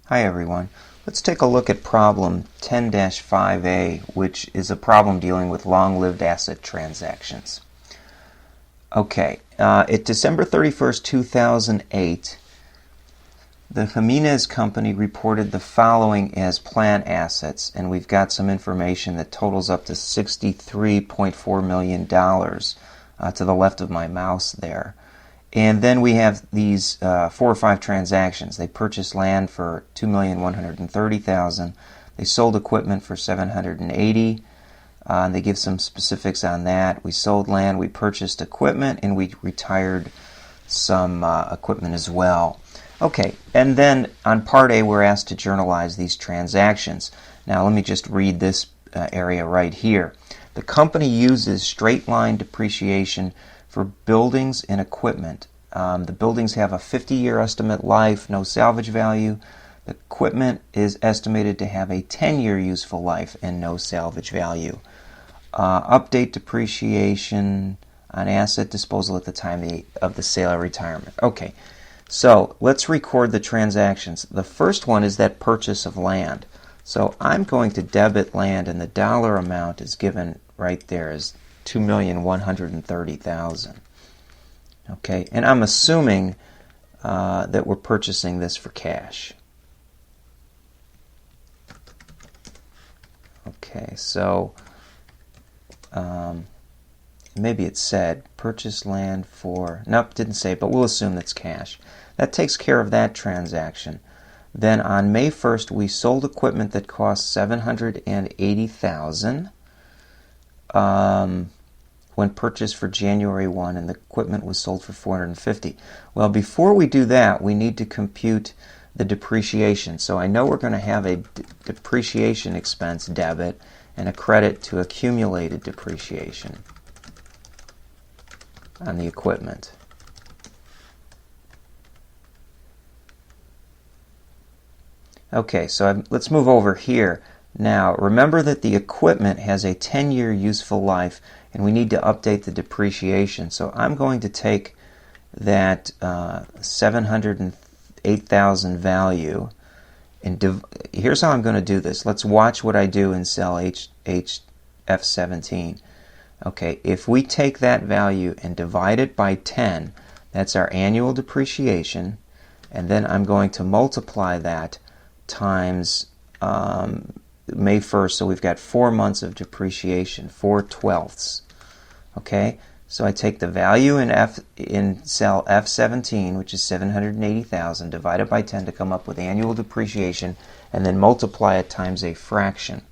Hi everyone. Let's take a look at problem 10-5A, which is a problem dealing with long-lived asset transactions. Okay, at December 31st, 2008, the Jimenez Company reported the following as plant assets, and we've got some information that totals up to $63.4 million to the left of my mouse there. And then we have these 4 or 5 transactions. They purchased land for $2,130,000. They sold equipment for $780,000. And they give some specifics on that. We sold land, we purchased equipment, and we retired some equipment as well. Okay, and then on Part A, we're asked to journalize these transactions. Now, let me just read this area right here. The company uses straight-line depreciation for buildings and equipment. The buildings have a 50-year estimate life, no salvage value. The equipment is estimated to have a 10-year useful life and no salvage value. Update depreciation on asset disposal at the time of the sale or retirement. Okay, so let's record the transactions. The first one is that purchase of land. So I'm going to debit land, and the dollar amount is given right there as $2,130,000. Okay, and I'm assuming that we're purchasing this for cash. Okay, so maybe it said purchase land for, nope, didn't say, but we'll assume that's cash. That takes care of that transaction. Then on May 1st, we sold equipment that cost $780,000 when purchased for January 1, and the equipment was sold for $450,000. Well, before we do that, we need to compute the depreciation. So I know we're going to have a depreciation expense debit and a credit to accumulated depreciation on the equipment. Okay, so let's move over here. Now, remember that the equipment has a 10-year useful life, and we need to update the depreciation. So I'm going to take that $708,000 value, and here's how I'm going to do this. Let's watch what I do in cell F17. Okay, if we take that value and divide it by 10, that's our annual depreciation, and then I'm going to multiply that times May 1st, so we've got 4 months of depreciation, 4/12. Okay, so I take the value in cell F17, which is $780,000, divided by 10 to come up with annual depreciation, and then multiply it times a fraction.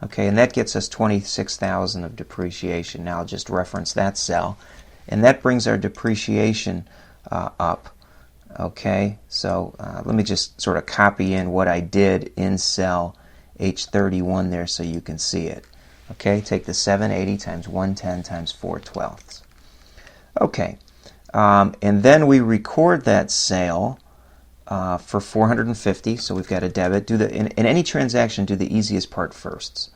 Okay, and that gets us $26,000 of depreciation. Now I'll just reference that cell, and that brings our depreciation up. Okay, so let me just sort of copy in what I did in cell H31 there so you can see it. Okay, take the 780 times 110 times 4/12. Okay, and then we record that sale for $450, so we've got a debit. In any transaction, do the easiest part first.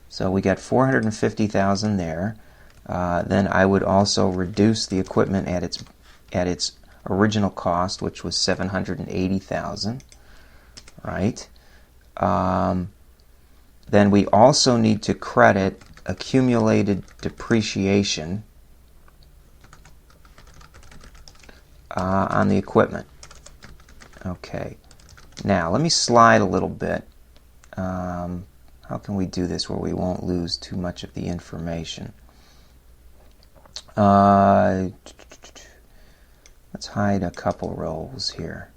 So we got $450,000 there. Then I would also reduce the equipment at its original cost, which was $780,000, right? Then we also need to credit accumulated depreciation on the equipment. Okay, now let me slide a little bit. How can we do this where we won't lose too much of the information? Let's hide a couple rows here.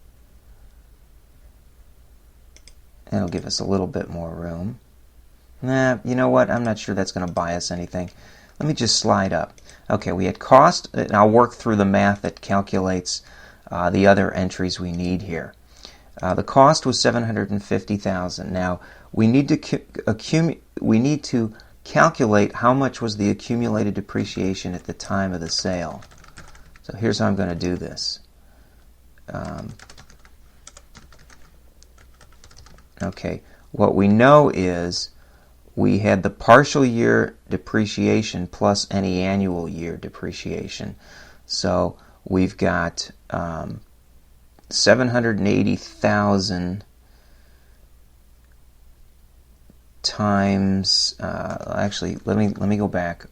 That'll give us a little bit more room. Nah, you know what? I'm not sure that's going to buy us anything. Let me just slide up. Okay, we had cost, and I'll work through the math that calculates the other entries we need here. The cost was $750,000. Now we need to calculate how much was the accumulated depreciation at the time of the sale. So here's how I'm going to do this. Okay, what we know is we had the partial year depreciation plus any annual year depreciation. So we've got $780,000 times, actually, let me go back.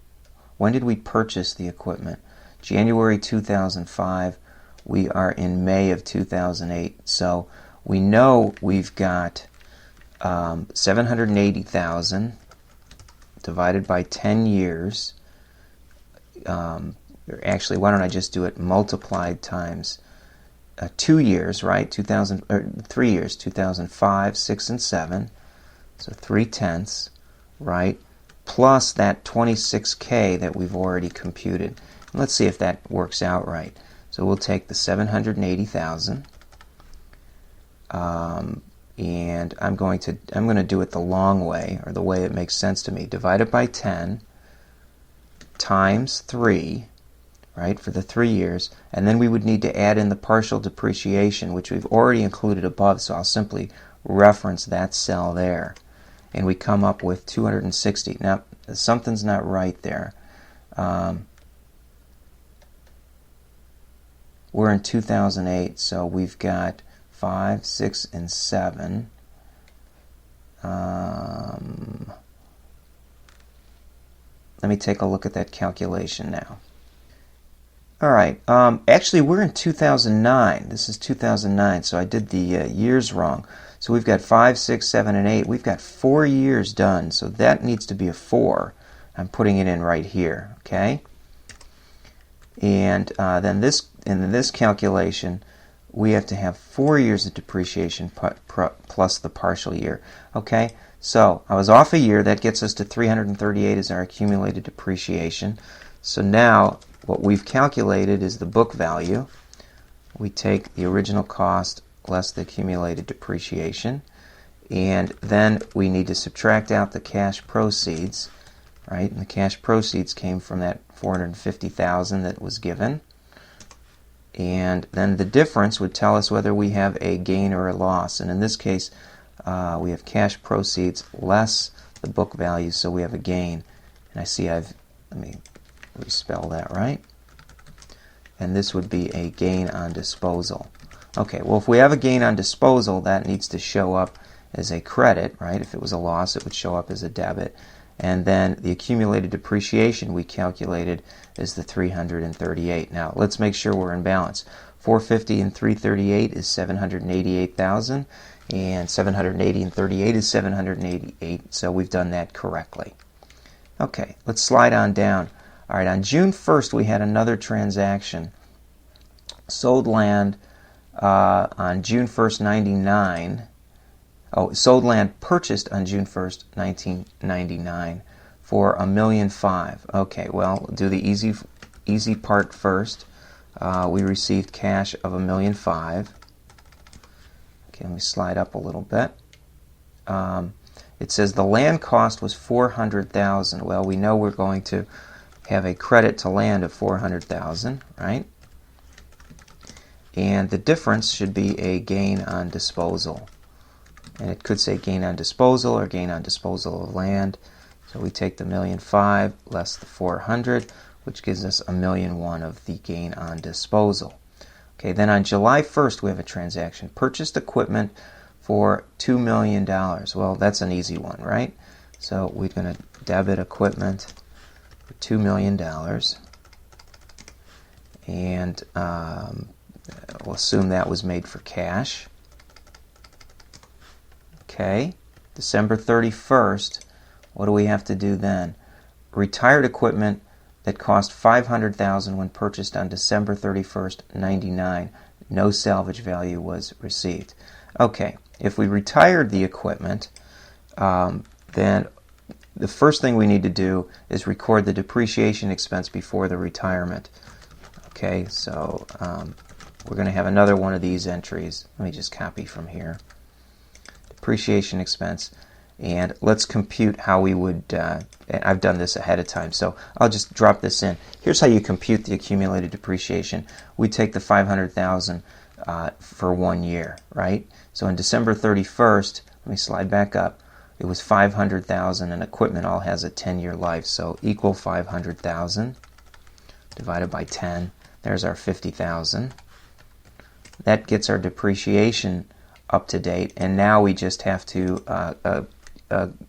When did we purchase the equipment? January 2005. We are in May of 2008. So we know we've got 780,000 divided by 10 years. Actually, why don't I just do it multiplied times 2 years, right? 3 years, 2005, 6, and 7. So 3/10, right? Plus that 26K that we've already computed. And let's see if that works out right. So we'll take the 780,000, and I'm going to do it the long way, or the way it makes sense to me. Divide it by 10 times 3, right, for the 3 years, and then we would need to add in the partial depreciation, which we've already included above, so I'll simply reference that cell there. And we come up with 260. Now, something's not right there. We're in 2008, so we've got 5, 6, and 7. Let me take a look at that calculation now. All right. Actually, we're in 2009. This is 2009, so I did the years wrong. So we've got 5, 6, 7, and 8. We've got 4 years done, so that needs to be a 4. I'm putting it in right here, okay? And then in this calculation, we have to have 4 years of depreciation plus the partial year. Okay, so I was off a year. That gets us to 338 as our accumulated depreciation. So now what we've calculated is the book value. We take the original cost less the accumulated depreciation, and then we need to subtract out the cash proceeds, right? And the cash proceeds came from that 450,000 that was given. And then the difference would tell us whether we have a gain or a loss. And in this case, we have cash proceeds less the book value, so we have a gain. And I see let me respell that right. And this would be a gain on disposal. Okay, well, if we have a gain on disposal, that needs to show up as a credit, right? If it was a loss, it would show up as a debit. And then the accumulated depreciation we calculated is the 338. Now, let's make sure we're in balance. 450 and 338 is 788,000, and 780 and 38 is 788, so we've done that correctly. Okay, let's slide on down. All right, on June 1st, we had another transaction. Sold land on June 1st, 99. Sold land purchased on June 1st, 1999 for $1.5 million. Okay, well, we'll do the easy part first. We received cash of $1.5 million. Okay, let me slide up a little bit. It says the land cost was $400,000. Well, we know we're going to have a credit to land of $400,000, right? And the difference should be a gain on disposal. And it could say gain on disposal or gain on disposal of land. So we take the $1.5 million less the 400, which gives us $1.1 million of the gain on disposal. Okay, then on July 1st, we have a transaction. Purchased equipment for $2 million. Well, that's an easy one, right? So we're going to debit equipment for $2 million. And we'll assume that was made for cash. Okay, December 31st, what do we have to do then? Retired equipment that cost $500,000 when purchased on December 31st, 99. No salvage value was received. Okay, if we retired the equipment, then the first thing we need to do is record the depreciation expense before the retirement. Okay, so we're going to have another one of these entries. Let me just copy from here. Depreciation expense, and let's compute how we would, I've done this ahead of time, so I'll just drop this in. Here's how you compute the accumulated depreciation. We take the $500,000 for 1 year, right? So on December 31st, let me slide back up, it was $500,000, and equipment all has a 10-year life, so equal $500,000 divided by 10. There's our $50,000. That gets our depreciation up to date, and now we just have to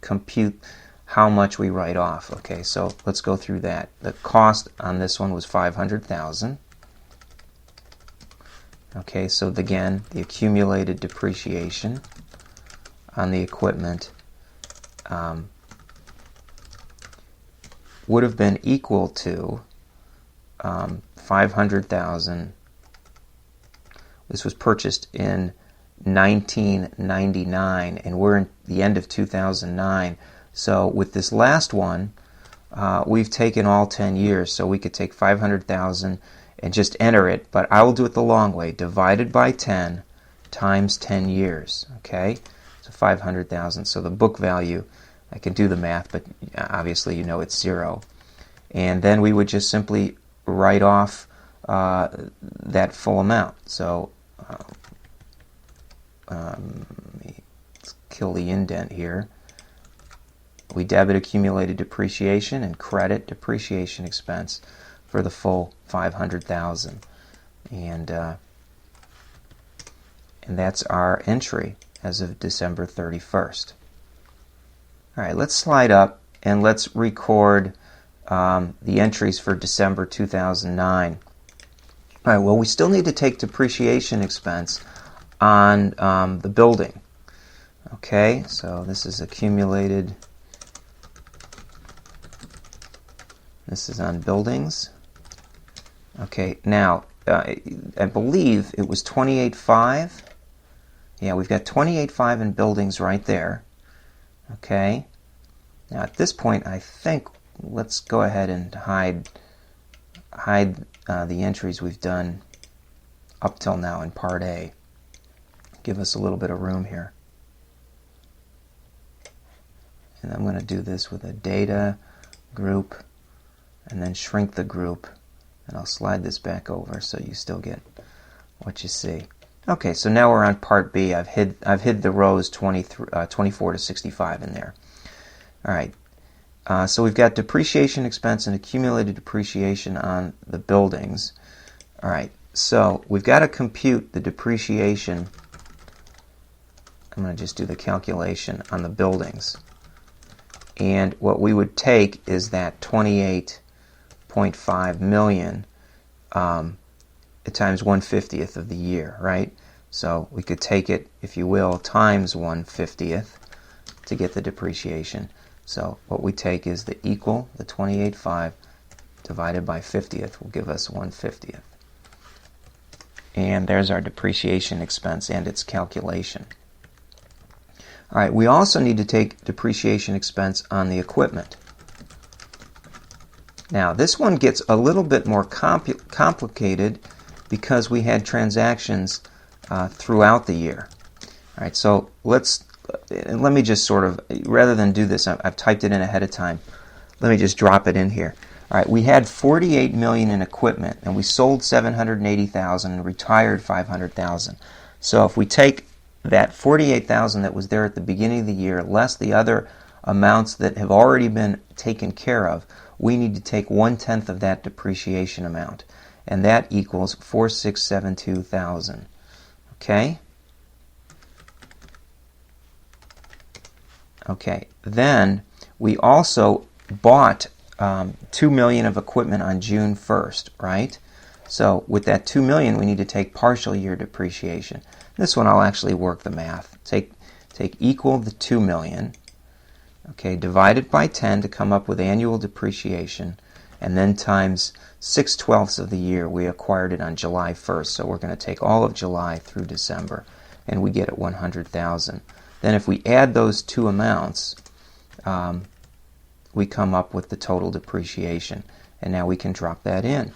compute how much we write off. Okay, so let's go through that. The cost on this one was $500,000. Okay, so again, the accumulated depreciation on the equipment would have been equal to 500,000. This was purchased in 1999, and we're in the end of 2009. So with this last one, we've taken all 10 years, so we could take 500,000 and just enter it, but I will do it the long way, divided by 10 times 10 years, okay? So 500,000. So the book value, I can do the math, but obviously you know it's 0. And then we would just simply write off that full amount. So let's kill the indent here. We debit accumulated depreciation and credit depreciation expense for the full 500,000, and that's our entry as of December 31st. All right, let's slide up and let's record the entries for December 2009. All right, well, we still need to take depreciation expense on the building. Okay, so this is accumulated. This is on buildings. Okay, now, I believe it was 28.5. Yeah, we've got 28.5 in buildings right there. Okay. Now, at this point, I think let's go ahead and hide the entries we've done up till now in Part A. Give us a little bit of room here. And I'm going to do this with a data group and then shrink the group. And I'll slide this back over so you still get what you see. Okay, so now we're on Part B. I've hid the rows 24 to 65 in there. All right. So we've got depreciation expense and accumulated depreciation on the buildings. All right. So we've got to compute the depreciation. I'm going to just do the calculation on the buildings. And what we would take is that 28.5 million times 1/50th of the year, right? So we could take it, if you will, times 1/50th to get the depreciation. So what we take is the 28.5 divided by 50th will give us 1/50th. And there's our depreciation expense and its calculation. All right, we also need to take depreciation expense on the equipment. Now, this one gets a little bit more complicated because we had transactions throughout the year. All right, so let me just sort of, rather than do this, I've typed it in ahead of time. Let me just drop it in here. All right, we had 48 million in equipment, and we sold 780,000 and retired 500,000. So if we take that 48,000 that was there at the beginning of the year, less the other amounts that have already been taken care of, we need to take 1/10 of that depreciation amount, and that equals 4,672,000. Okay? Okay, then we also bought 2 million of equipment on June 1st, right? So with that 2 million, we need to take partial year depreciation. This one I'll actually work the math. Take equal the 2 million, okay, divided by 10 to come up with annual depreciation, and then times 6/12 of the year. We acquired it on July 1st, so we're going to take all of July through December, and we get it 100,000. Then if we add those two amounts, we come up with the total depreciation, and now we can drop that in.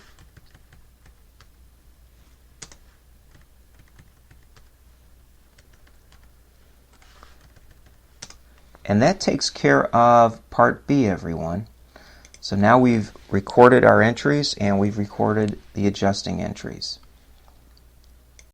And that takes care of Part B, everyone. So now we've recorded our entries and we've recorded the adjusting entries.